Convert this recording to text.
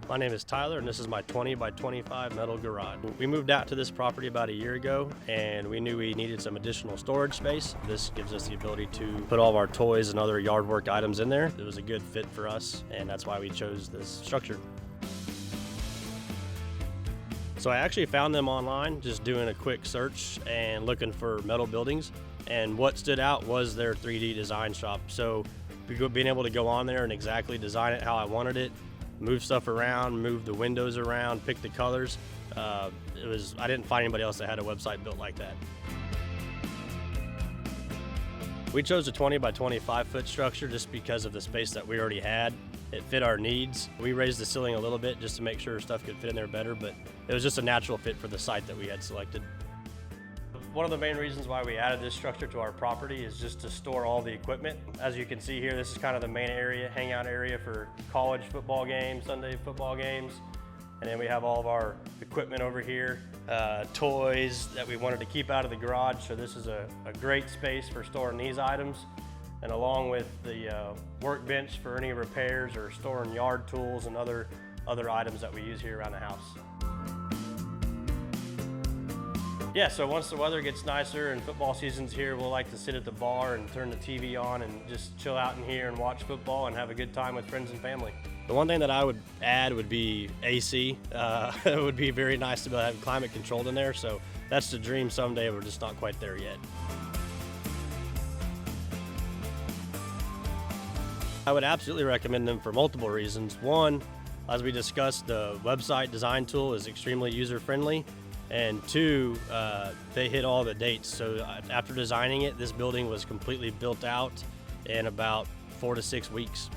My name is Tyler, and this is my 20 by 25 metal garage. We moved out to this property about a year ago, and we knew we needed some additional storage space. This gives us the ability to put all of our toys and other yard work items in there. It was a good fit for us, and that's why we chose this structure. So I actually found them online, just doing a quick search and looking for metal buildings. And what stood out was their 3D design shop. So being able to go on there and exactly design it how I wanted it, move stuff around, move the windows around, pick the colors. I didn't find anybody else that had a website built like that. We chose a 20 by 25 foot structure just because of the space that we already had. It fit our needs. We raised the ceiling a little bit just to make sure stuff could fit in there better, but it was just a natural fit for the site that we had selected. One of the main reasons why we added this structure to our property is just to store all the equipment. As you can see here, this is kind of the main area, hangout area for college football games, Sunday football games. And then we have all of our equipment over here, toys that we wanted to keep out of the garage. So this is a great space for storing these items. And along with the workbench for any repairs or storing yard tools and other items that we use here around the house. Yeah, so once the weather gets nicer and football season's here, we'll like to sit at the bar and turn the TV on and just chill out in here and watch football and have a good time with friends and family. The one thing that I would add would be AC. It would be very nice to be able to have climate controlled in there, so that's the dream someday. We're just not quite there yet. I would absolutely recommend them for multiple reasons. One, as we discussed, the website design tool is extremely user-friendly. And two, they hit all the dates. So after designing it, this building was completely built out in about 4 to 6 weeks.